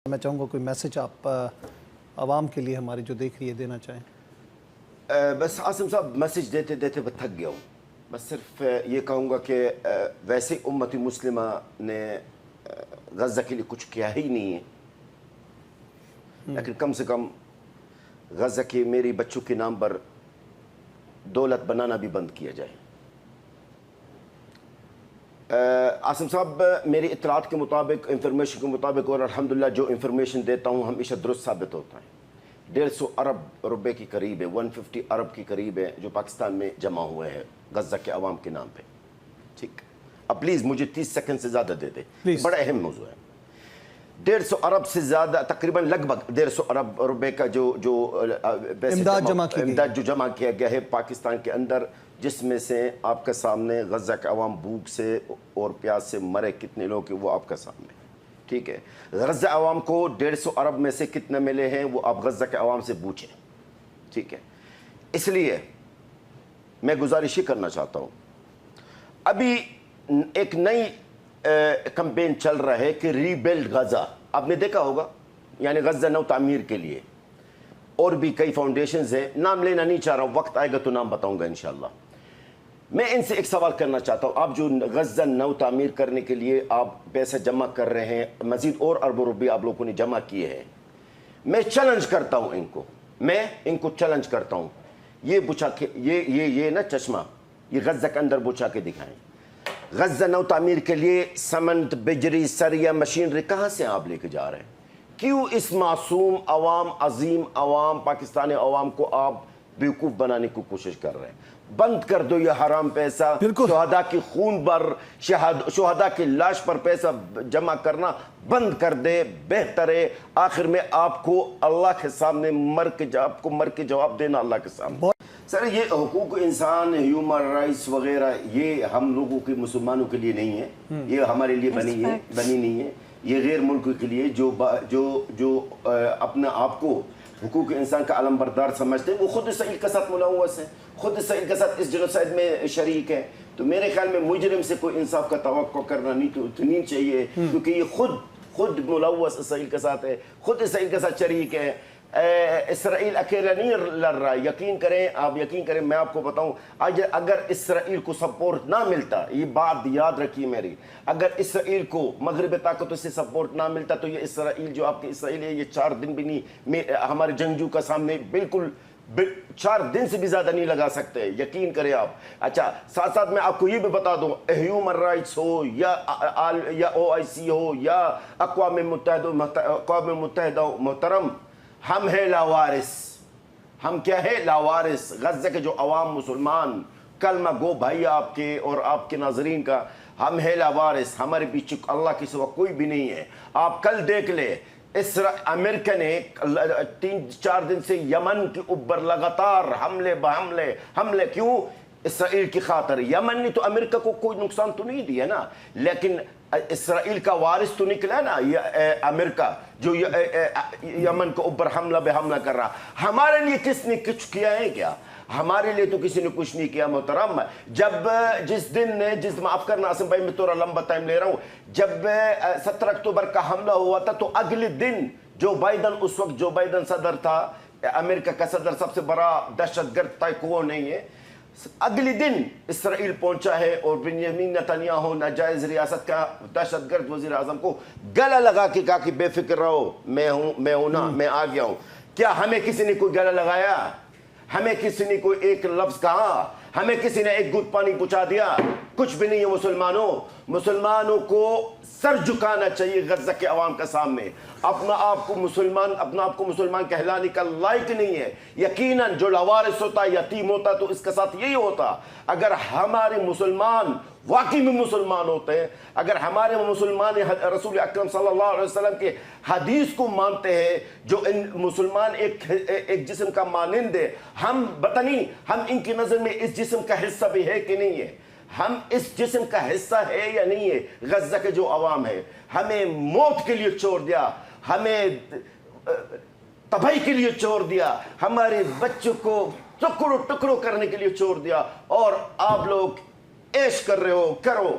میں چاہوں گا کوئی میسج آپ عوام کے لیے ہماری جو دیکھ رہی ہے دینا چاہیں۔ بس عاصم صاحب میسج دیتے دیتے میں تھک گیا ہوں۔ بس صرف یہ کہوں گا کہ ویسے امت مسلمہ نے غزہ کے لیے کچھ کیا ہی نہیں ہے، لیکن کم سے کم غزہ کے میری بچوں کے نام پر دولت بنانا بھی بند کیا جائے۔ عاصم صاحب میری اطلاعات کے مطابق، انفارمیشن کے مطابق، اور الحمدللہ جو انفارمیشن دیتا ہوں ہمیشہ درست ثابت ہوتا ہے، 150 ارب روپے کی قریب ہے، 150 ارب کی قریب ہے جو پاکستان میں جمع ہوئے ہیں غزہ کے عوام کے نام پہ۔ ٹھیک، اب پلیز مجھے 30 سیکنڈ سے زیادہ دے دیں، بڑا اہم موضوع ہے۔ 150 ارب سے زیادہ، تقریباً لگ بھگ 150 ارب روپے کا جو امداد جو جمع کیا گیا ہے پاکستان کے اندر، جس میں سے آپ کے سامنے غزہ کے عوام بھوک سے اور پیاس سے مرے کتنے لوگ ہیں وہ آپ کے سامنے، ٹھیک ہے۔ غزہ عوام کو 150 ارب میں سے کتنے ملے ہیں وہ آپ غزہ کے عوام سے پوچھیں، ٹھیک ہے۔ اس لیے میں گزارش یہ کرنا چاہتا ہوں، ابھی ایک نئی کمپین چل رہا ہے کہ ری بلڈ غزہ، آپ نے دیکھا ہوگا، یعنی غزہ نو تعمیر کے لیے، اور بھی کئی فاؤنڈیشنز ہیں، نام لینا نہیں چاہ رہا ہوں، وقت آئے گا تو نام بتاؤں گا انشاءاللہ۔ میں ان سے ایک سوال کرنا چاہتا ہوں، آپ جو غزہ نو تعمیر کرنے کے لیے آپ پیسے جمع کر رہے ہیں، مزید اور اربوں روپے آپ لوگوں نے جمع کیے ہیں، میں چیلنج کرتا ہوں ان کو چیلنج کرتا ہوں، یہ بچھا کے یہ نا چشمہ، یہ غزہ کے اندر بچھا کے دکھائیں۔ غزہ نو تعمیر کے لیے سمنٹ، بجری، سریا، مشینری کہاں سے آپ لے کے جا رہے ہیں؟ کیوں اس معصوم عوام، عظیم عوام، پاکستانی عوام کو آپ بیوقوف بنانے کی کوشش کر رہے ہیں؟ بند کر دو یہ حرام پیسہ، شہداء کی خون پر، شہداء کی لاش پر پیسہ جمع کرنا بند کر دے، بہتر ہے۔ آخر میں آپ کو اللہ کے سامنے مر کے جواب دینا اللہ کے سامنے۔ سر یہ حقوق انسان، ہیومن رائٹس وغیرہ، یہ ہم لوگوں کے مسلمانوں کے لیے نہیں ہے، یہ ہمارے لیے بنی نہیں ہے، یہ غیر ملک کے لیے جو اپنے آپ کو حقوق انسان کا علم بردار سمجھتے ہیں، وہ خود اسرائیل کے ساتھ ملوث ہیں، خود اسرائیل کے ساتھ اس جنوسائیڈ میں شریک ہے۔ تو میرے خیال میں مجرم سے کوئی انصاف کا توقع کرنا نہیں چاہیے، کیونکہ یہ خود ملوث اسرائیل کے ساتھ ہے، خود اسرائیل کے ساتھ شریک ہے۔ اسرائیل اکیلا نہیں لڑ رہا ہے، یقین کریں، میں آپ کو بتاؤں، اگر اسرائیل کو سپورٹ نہ ملتا، یہ بات یاد رکھیے میری، اگر اسرائیل کو مغربی طاقتوں سے سپورٹ نہ ملتا تو یہ اسرائیل جو آپ کے اسرائیل ہے، یہ 4 دن بھی نہیں ہمارے جنگجو کا سامنے بالکل 4 دن سے بھی زیادہ نہیں لگا سکتے، یقین کریں آپ۔ اچھا، ساتھ ساتھ میں آپ کو یہ بھی بتا دوں، ہیومن رائٹس ہو یا OIC ہو یا اقوام متحدہ محترم، ہم ہیں لاوارث، ہم کیا ہے؟ لاوارث۔ غزہ کے جو عوام مسلمان کلمہ گو بھائی آپ کے اور آپ کے ناظرین کا، ہم ہیں لاوارث، ہمارے پیچھے اللہ کے سوا کوئی بھی نہیں ہے۔ آپ کل دیکھ لیں، امریکہ نے 3-4 دن سے یمن کے اوپر لگاتار حملے کیوں؟ اسرائیل کی خاطر۔ یمن نے تو امریکہ کو کوئی نقصان تو نہیں دیا نا، لیکن اسرائیل کا وارث تو نکلا نا یہ امریکہ، جو یمن کے اوپر حملہ کر رہا۔ ہمارے لیے کس نے کچھ کیا ہے کیا؟ ہمارے لیے تو کسی نے کچھ نہیں کیا محترم۔ جس معاف کرنا عاصم بھائی، میں تھوڑا لمبا ٹائم لے رہا ہوں، جب 17 اکتوبر کا حملہ ہوا تھا تو اگلے دن اس وقت جو بائیڈن صدر تھا، امریکہ کا صدر، سب سے بڑا دہشت گرد تھا کوئی نہیں ہے، اگلی دن اسرائیل پہنچا ہے اور بنیامین نتنیاہو ناجائز ریاست کا دہشت گرد وزیر اعظم کو گلا لگا کے کہا کہ بے فکر رہو، میں ہوں نا، میں آ گیا ہوں۔ کیا ہمیں کسی نے کوئی گلا لگایا؟ ہمیں کسی نے کوئی ایک لفظ کہا؟ ہمیں کسی نے ایک گھٹ پانی پہنچا دیا؟ کچھ بھی نہیں ہے۔ مسلمانوں کو سر جھکانا چاہیے غزہ کے عوام کے سامنے۔ اپنا آپ کو مسلمان کہلانے کا لائق نہیں ہے۔ یقیناً جو لاوارث ہوتا، یتیم ہوتا، تو اس کے ساتھ یہی ہوتا۔ اگر ہمارے مسلمان واقعی میں مسلمان ہوتے ہیں، اگر ہمارے مسلمان رسول اکرم صلی اللہ علیہ وسلم کے حدیث کو مانتے ہیں، جو ان مسلمان ایک جسم کا مانند ہے، ہم ان کی نظر میں اس جسم کا حصہ بھی ہے کہ نہیں ہے؟ ہم اس جسم کا حصہ ہے یا نہیں ہے؟ غزہ کے جو عوام ہے، ہمیں موت کے لیے چھوڑ دیا، ہمیں تباہی کے لیے چھوڑ دیا، ہمارے بچوں کو ٹکڑوں کرنے کے لیے چھوڑ دیا، اور آپ لوگ عیش کر رہے ہو، کرو۔